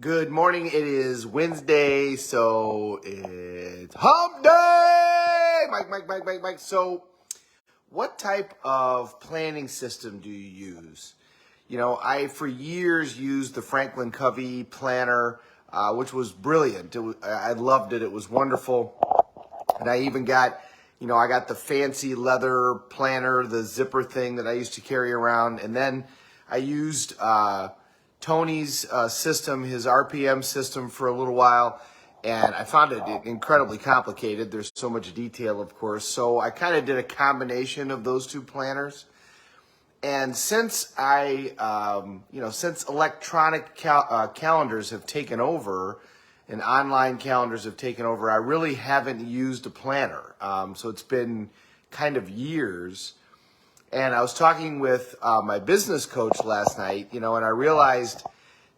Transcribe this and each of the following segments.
Good morning. It is Wednesday, so it's hump day. Mike. So, what type of planning system do you use? I for years used the Franklin Covey planner, which was brilliant. I loved it. It was wonderful. And I even got, I got the fancy leather planner, the zipper thing that I used to carry around. And then I used Tony's system, his RPM system, for a little while. And I found it incredibly complicated. There's so much detail, of course. So I kind of did a combination of those two planners. And since since electronic calendars have taken over and online calendars have taken over, I really haven't used a planner. So it's been kind of years. And I was talking with my business coach last night, and I realized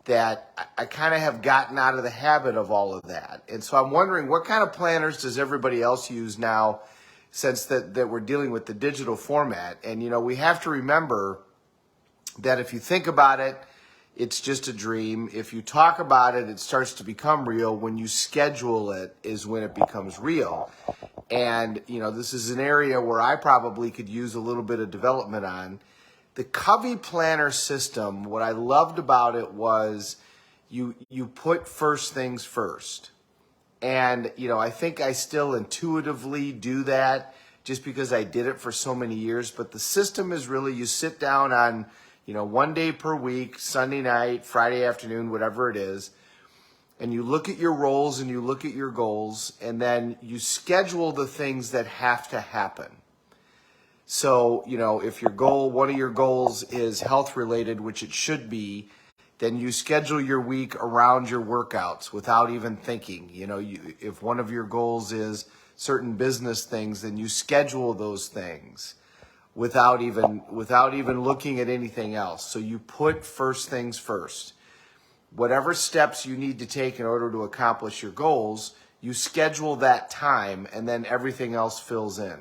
that I kind of have gotten out of the habit of all of that. And so I'm wondering, what kind of planners does everybody else use now, since that we're dealing with the digital format? And, we have to remember that if you think about it, it's just a dream. If you talk about it, it starts to become real. When you schedule it is when it becomes real. And, this is an area where I probably could use a little bit of development on. The Covey planner system, what I loved about it was you put first things first. And, I think I still intuitively do that just because I did it for so many years. But the system is really, you sit down on, one day per week, Sunday night, Friday afternoon, whatever it is, and you look at your roles and you look at your goals, and then you schedule the things that have to happen. So, if one of your goals is health related, which it should be, then you schedule your week around your workouts without even thinking. If one of your goals is certain business things, then you schedule those things without even looking at anything else. So you put first things first. Whatever steps you need to take in order to accomplish your goals, you schedule that time, and then everything else fills in.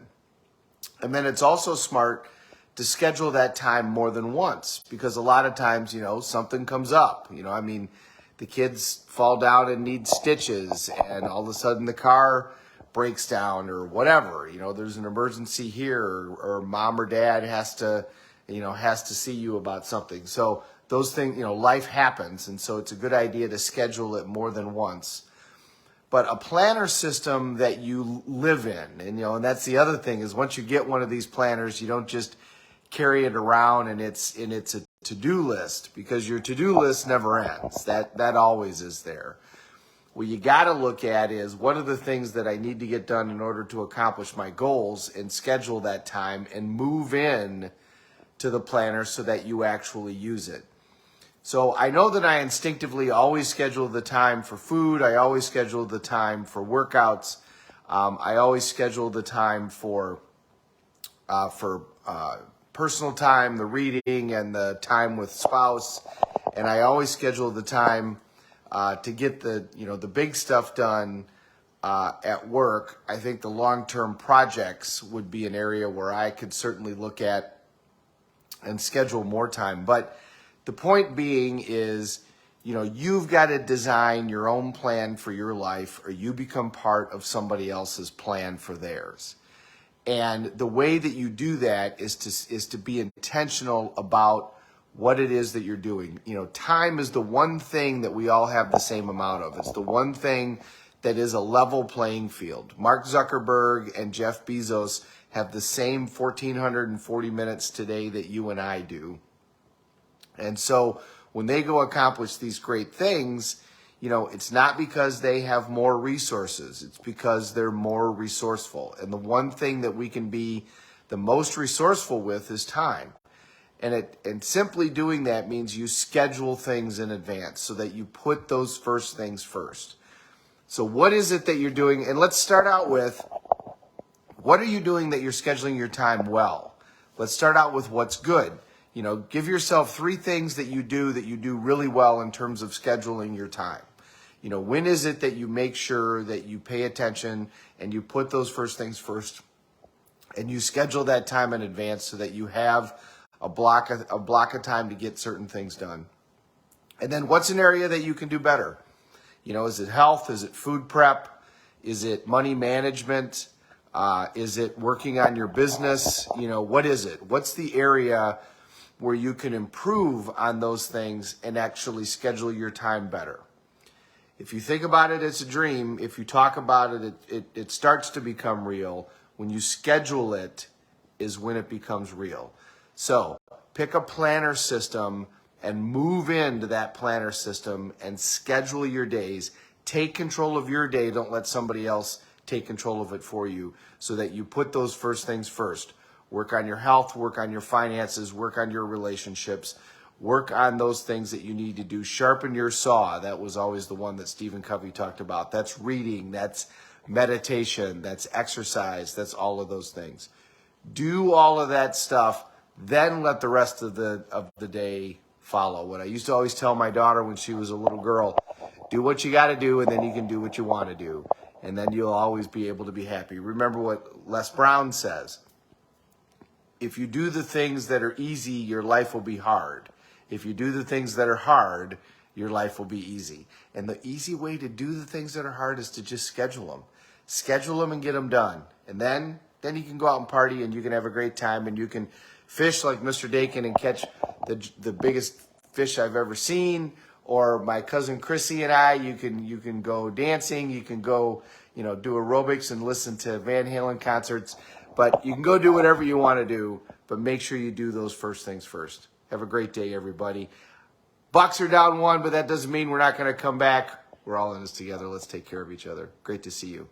And then it's also smart to schedule that time more than once, because a lot of times, something comes up. The kids fall down and need stitches, and all of a sudden the car breaks down or whatever. There's an emergency here, or mom or dad has to see you about something. So those things, life happens, and so it's a good idea to schedule it more than once. But a planner system that you live in, and that's the other thing, is once you get one of these planners, you don't just carry it around and it's a to-do list, because your to-do list never ends. That always is there. What you got to look at is, what are the things that I need to get done in order to accomplish my goals, and schedule that time and move in to the planner so that you actually use it. So I know that I instinctively always schedule the time for food. I always schedule the time for workouts. I always schedule the time for personal time, the reading, and the time with spouse. And I always schedule the time to get the big stuff done at work. I think the long-term projects would be an area where I could certainly look at and schedule more time. But the point being is, you've got to design your own plan for your life, or you become part of somebody else's plan for theirs. And the way that you do that is to be intentional about what it is that you're doing. Time is the one thing that we all have the same amount of. It's the one thing that is a level playing field. Mark Zuckerberg and Jeff Bezos have the same 1,440 minutes today that you and I do. And so when they go accomplish these great things, it's not because they have more resources. It's because they're more resourceful. And the one thing that we can be the most resourceful with is time. And simply doing that means you schedule things in advance so that you put those first things first. So what is it that you're doing? And let's start out with, what are you doing that you're scheduling your time well? Let's start out with what's good. Give yourself 3 things that you do really well in terms of scheduling your time. When is it that you make sure that you pay attention and you put those first things first, and you schedule that time in advance so that you have a block of time to get certain things done. And then what's an area that you can do better? Is it health? Is it food prep? Is it money management? Is it working on your business? What is it? What's the area where you can improve on those things and actually schedule your time better? If you think about it as a dream, if you talk about it, it starts to become real. When you schedule it is when it becomes real. So pick a planner system and move into that planner system and schedule your days. Take control of your day. Don't let somebody else take control of it for you, so that you put those first things first. Work on your health, work on your finances, work on your relationships, work on those things that you need to do. Sharpen your saw. That was always the one that Stephen Covey talked about. That's reading, that's meditation, that's exercise, that's all of those things. Do all of that stuff, then let the rest of the day follow. What I used to always tell my daughter when she was a little girl, do what you got to do, and then you can do what you want to do. And then you'll always be able to be happy. Remember what Les Brown says. If you do the things that are easy, your life will be hard. If you do the things that are hard, your life will be easy. And the easy way to do the things that are hard is to just schedule them. Schedule them and get them done. And then you can go out and party, and you can have a great time, and you can fish like Mr. Dakin and catch the biggest fish I've ever seen. Or my cousin Chrissy and I, you can go dancing, you can go, do aerobics and listen to Van Halen concerts. But you can go do whatever you want to do, but make sure you do those first things first. Have a great day, everybody. Bucks are down 1, but that doesn't mean we're not going to come back. We're all in this together. Let's take care of each other. Great to see you.